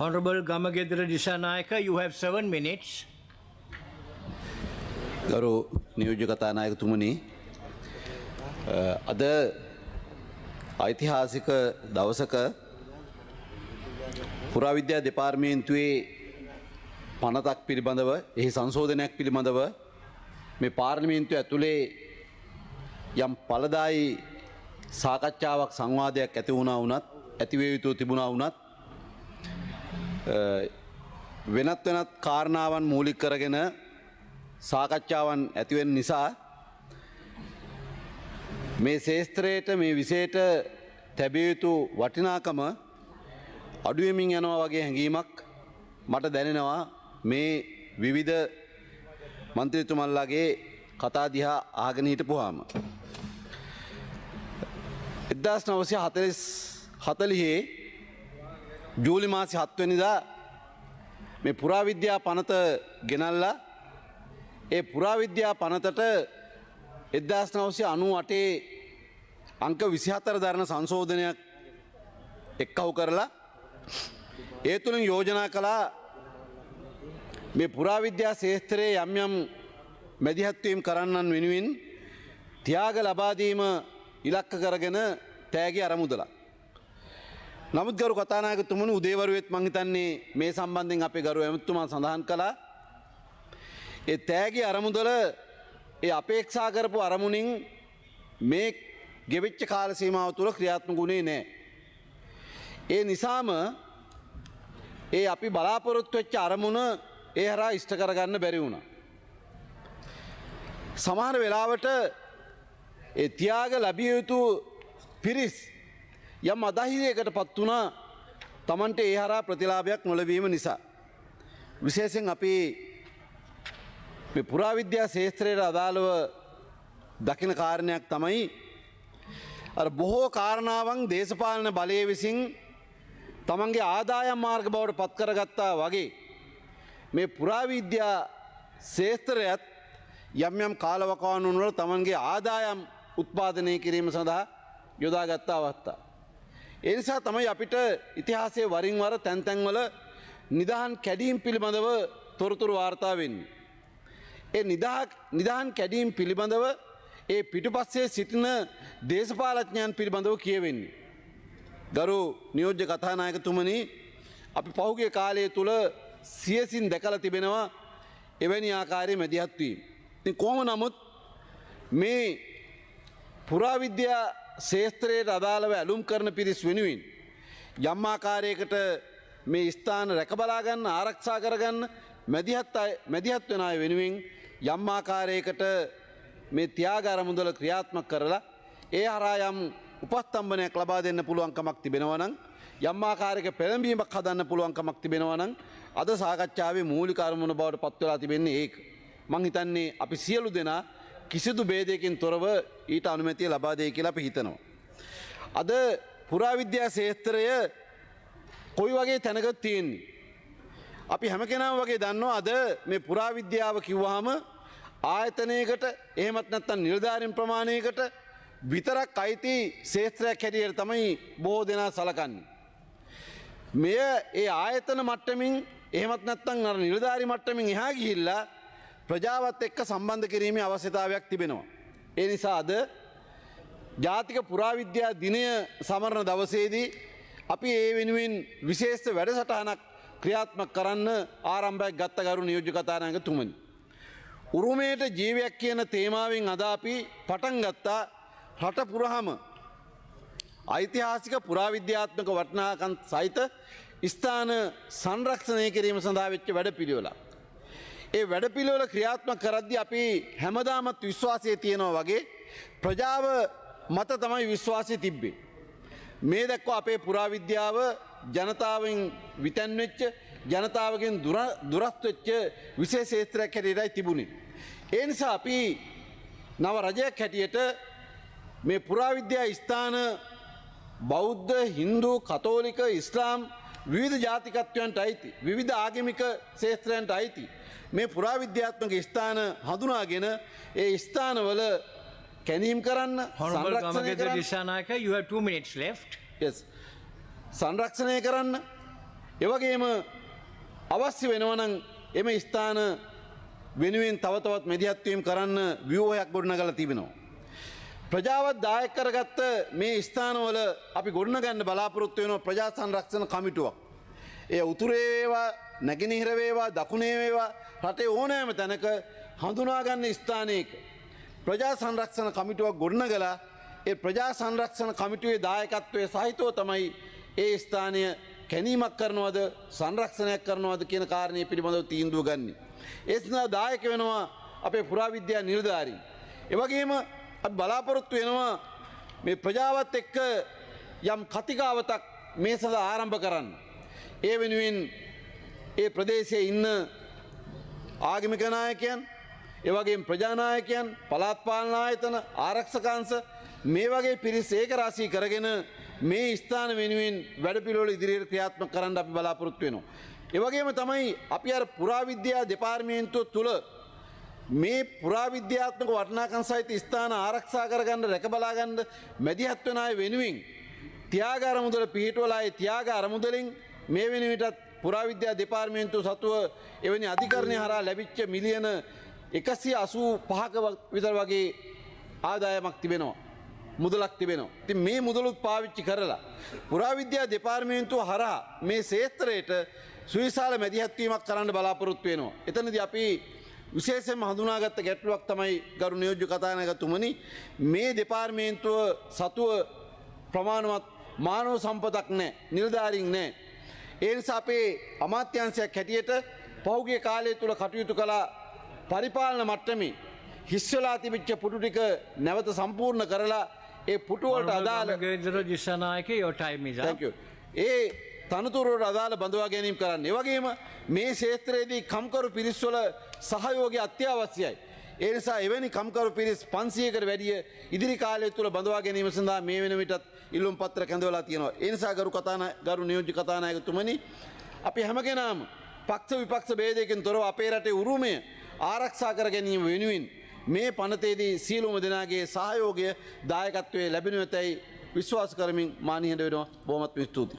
Honorable Gamagedra Dissanayake, you have 7 minutes. ගරු නියෝජ්‍ය කතානායකතුමනි අද ඓතිහාසික දවසක පුරාවිද්‍යා දෙපාර්තමේන්තුවේ පනතක් පිළිබඳව එහි සංශෝධනයක් පිළිබඳව මේ පාර්ලිමේන්තුව ඇතුලේ යම් ඵලදායී සාකච්ඡාවක් සංවාදයක් ඇති වුණා වුණත් ඇති වේ යුතු තිබුණා වුණත් වෙනත් කාරණාවන් මූලික කරගෙන සාකච්ඡාවන් ඇතිවෙන නිසා මේ ශේස්ත්‍රයට මේ විෂයට තැබිය යුතු වටිනාකම අඩුවෙමින් යනවා වගේ හැඟීමක් මට දැනෙනවා මේ විවිධ මන්ත්‍රීතුමන්ලාගේ කතා දිහා අහගෙන හිටපුවාම 1940 ජූලි මාසේ 7 වෙනිදා මේ පුරාවිද්‍යා පනත ගෙනල්ලා ඒ පුරාවිද්‍යා පනතට 1998 අංක 24 දරන සංශෝධනයක් එක්කහු කරලා ඒ තුලින් යෝජනා කළා මේ පුරාවිද්‍යා ශාස්ත්‍රයේ යම් යම් මැදිහත් වීම කරන්නන් වෙනුවෙන් ත්‍යාග ලබා දීම ඉලක්ක කරගෙන තෑගි අරමුදලා. නමුත් ගරු කතානායකතුමනි උදේවරුවෙත් මං හිතන්නේ මේ සම්බන්ධයෙන් අපේ ගරු ඇමතුමා සඳහන් කළා ඒ තෑගි අරමුදල ඒ අපේක්ෂා කරපු අරමුණින් මේ ගෙවිච්ච කාල සීමාව තුළ ක්‍රියාත්මක වුණේ නැහැ. ඒ නිසාම ඒ අපි බලාපොරොත්තු වෙච්ච අරමුණ ඒ හරහා ඉෂ්ට කරගන්න බැරි වුණා. සමහර වෙලාවට ඒ ත්‍යාග ලැබිය යුතු පිරිස් යම් අධෛර්යයකටපත් වුණා Tamante ඒ හරහා ප්‍රතිලාභයක් නොලැබීම නිසා. විශේෂයෙන් අපි මේ පුරාවිද්‍යා ශාස්ත්‍රයට අදාළව දකින කාරණයක් තමයි අර බොහෝ කාරණාවන් දේශපාලන බලය විසින් තමන්ගේ ආදායම් මාර්ග බවට පත් කරගත්තා වගේ මේ පුරාවිද්‍යා ශාස්ත්‍රයත් යම් යම් කාලවකවානුන් වල තමන්ගේ ආදායම් උත්පාදනය කිරීම සඳහා යොදාගත් අවස්ථා. ඒ නිසා තමයි අපිට ඉතිහාසයේ වරින් වර තැන් තැන්වල නිදහන් කැඩීම් පිළිබඳව තොරතුරු වාර්තා වෙන්නේ. ඒ නිදහන් කැඩීම් පිළිබඳව ඒ පිටුපස්සේ සිටින දේශපාලඥයන් පිළිබඳව කියවෙන්නේ. ගරු නියෝජ්‍ය කතානායකතුමනි අපි පහුගිය කාලය තුල සියසින් දැකලා තිබෙනවා එවැනි ආකාරයේ මැදිහත් වීම. ඉතින් කොහොම නමුත් මේ පුරාවිද්‍යා ශාස්ත්‍රයට අදාළව ඇලුම් කරන පිරිස් වෙනුවෙන් යම් ආකාරයකට මේ ස්ථාන රැකබලා ගන්න ආරක්ෂා කරගන්න මැදිහත් වෙන අය වෙනුවෙන් යම් ආකාරයකට මේ ත්‍යාග අරමුදල ක්‍රියාත්මක කරලා ඒ හරහා යම් උපස්තම්භනයක් ලබා දෙන්න පුළුවන්කමක් තිබෙනවා නම් යම් ආකාරයක පෙළඹීමක් හදන්න පුළුවන්කමක් තිබෙනවා නම් අද සාකච්ඡාවේ මූලික අරමුණ බවට පත් වෙලා තිබෙන්නේ ඒක. මං හිතන්නේ අපි සියලු දෙනා කිසිදු ભેදයකින් තොරව ඊට අනුමැතිය ලබා දෙයි කියලා අපි හිතනවා. අද පුරාවිද්‍යා ශාස්ත්‍රය කොයි වගේ තැනක තියෙන්නේ? අපි හැම කෙනාම වගේ දන්නවා අද මේ පුරාවිද්‍යාව කිව්වහම ආයතනයකට එහෙමත් නැත්නම් නිලධාරීන් ප්‍රමාණයකට විතරක් අයිති ශාස්ත්‍රයක් හැටියට තමයි බොහෝ දෙනා සලකන්නේ. මෙය ඒ ආයතන මට්ටමින් එහෙමත් නැත්නම් අර නිලධාරී මට්ටමින් එහා ගිහිල්ලා ප්‍රජාවත් එක්ක සම්බන්ධ කිරීමේ අවශ්‍යතාවයක් තිබෙනවා. ඒ නිසා අද ජාතික පුරාවිද්‍යා දිනය සමරන දවසේදී අපි ඒ වෙනුවෙන් විශේෂ වැඩසටහනක් ක්‍රියාත්මක කරන්න ආරම්භයක් ගත්ත ගරු නියෝජ්‍ය කතානායකතුමනි. උරුමයට ජීවයක් කියන තේමාවෙන් අද අපි පටන් ගත්තා රට පුරාම ඓතිහාසික පුරාවිද්‍යාත්මක වටිනාකම් සහිත ස්ථාන සංරක්ෂණය කිරීම සඳහා වෙච්ච වැඩපිළිවෙලක්. ඒ වැඩපිළිවෙල ක්‍රියාත්මක කරද්දී අපි හැමදාමත් විශ්වාසය තියනවා වගේ ප්‍රජාව මත තමයි විශ්වාසය තිබ්බේ. මේ දක්වා අපේ පුරාවිද්‍යාව ජනතාවෙන් විතැන් වෙච්ච ජනතාවගෙන් දුරස්ත වෙච්ච විශේෂ ක්ෂේත්‍රයක් හැටියටයි තිබුණේ. ඒ නිසා අපි නව රජයක් හැටියට මේ පුරාවිද්‍යා ස්ථාන බෞද්ධ, හින්දු, කතෝලික, ඉස්ලාම් විවිධ ජාතිකත්වයන්ට අයිති, විවිධ ආගමික ක්ෂේත්‍රයන්ට අයිති මේ පුරාවිද්‍යාත්මක ස්ථාන හඳුනාගෙන ඒ ස්ථානවල කැනීම් කරන්න Honorable Gamagedra Dissanayake, you have 2 minutes left. Yes. සංරක්ෂණය කරන්න එවගේම අවශ්‍ය වෙනවනම් එම ස්ථාන වෙනුවෙන් තවතවත් මැදිහත්වීම් කරන්න ව්‍යූහයක් ගොඩනගලා තිබෙනවා. ප්‍රජාවත් දායක කරගත්ත මේ ස්ථානවල අපි ගොඩනගන්න බලාපොරොත්තු වෙනවා ප්‍රජා සංරක්ෂණ කමිටුවක්. ඒ උතුරේ වේවා නැගෙනහිර වේවා දකුණේ වේවා රටේ ඕනෑම තැනක හඳුනා ගන්න ස්ථානයක ප්‍රජා සංරක්ෂණ කමිටුවක් ගොඩනගලා ඒ ප්‍රජා සංරක්ෂණ කමිටුවේ දායකත්වයේ සහිතව තමයි ඒ ස්ථානය කැණීමක් කරනවද සංරක්ෂණයක් කරනවද කියන කාරණය පිළිබඳව තීන්දුව ගන්න. ඒ සඳහා දායක වෙනවා අපේ පුරාවිද්‍යා නිලධාරීන්. ඒ වගේම අපි බලාපොරොත්තු වෙනවා මේ ප්‍රජාවත් එක්ක යම් කතිකාවතක් මේ සඳහා ආරම්භ කරන්න. ඒ වෙනුවෙන් ඒ ප්‍රදේශයේ ඉන්න ආගමික නායකයන්, ඒ වගේම ප්‍රජානායකයන්, පළාත් පාලන ආයතන, ආරක්ෂක මේ වගේ පිරිස් ඒක රාශී කරගෙන මේ ස්ථාන වෙනුවෙන් වැඩපිළිවෙළ ඉදිරියට ක්‍රියාත්මක කරන්න අපි බලාපොරොත්තු වෙනවා. ඒ වගේම තමයි අපි අර පුරාවිද්‍යා දෙපාර්තමේන්තුව තුළ මේ පුරාවිද්‍යාත්මක වටිනාකම් සහිත ස්ථාන ආරක්ෂා කරගන්න රැක බලා ගන්න මැදිහත් වෙන අය වෙනුවෙන් ත්‍යාග අරමුදල පිහිටුවලා ඒ ත්‍යාග අරමුදලින් මේ වෙන විටත් පුරාවිද්‍යා දෙපාර්තමේන්තුව සතුව එවැනි අධිකරණය හරහා ලැබිච්ච මිලියන 185ක විතර වගේ ආදායමක් තිබෙනවා. මුදලක් තිබෙනවා. ඉතින් මේ මුදලුත් පාවිච්චි කරලා පුරාවිද්‍යා දෙපාර්තමේන්තුව හරහා මේ ක්ෂේත්‍රයට සුවිශාල මැදිහත්වීමක් කරන්න බලාපොරොත්තු වෙනවා. එතනදී අපි විශේෂයෙන්ම හඳුනාගත්ත ගැටලුවක් තමයි ගරු නියෝජ්‍ය කතානායකතුමනි මේ දෙපාර්තමේන්තුව සතුව ප්‍රමාණවත් මානව සම්පතක් නැහැ, නිලධාරීන් නැහැ. ඒ නිසා අපේ අමාත්‍යාංශයක් හැටියට පහුගිය කාලය තුල කටයුතු කළ පරිපාලන මට්ටමේ හිස් වෙලා තිබිච්ච පුටු ටික නැවත සම්පූර්ණ කරලා ඒ පුටු වලට අදාළ Dissanayake your time is up. Thank you. ඒ තනතුරු වලට අදාළ බඳවා ගැනීම කරන්න. ඒ වගේම මේ ක්ෂේත්‍රයේදී කම්කරු පිරිස් වල සහයෝගය අත්‍යවශ්‍යයි. ඒ නිසා එවැනි කම්කරු පිරිස් 500කට වැඩිය ඉදිරි කාලය තුල බඳවා ගැනීම සඳහා මේ වෙන විටත් ඉල්ලුම් පත්‍ර කැඳවලා තියෙනවා. ඒ නිසා ගරු නියෝජ්‍ය කතානායකතුමනි අපි හැමගෙනාම පක්ෂ විපක්ෂ ભેදයකින් තොරව අපේ රටේ උරුමය ආරක්ෂා කර ගැනීම වෙනුවෙන් මේ පනතේදී සියලුම දෙනාගේ සහයෝගය දායකත්වයේ ලැබෙනු ඇතැයි විශ්වාස කරමින් මා නිහඬ වෙනවා. බොහොමත් ස්තුතියි.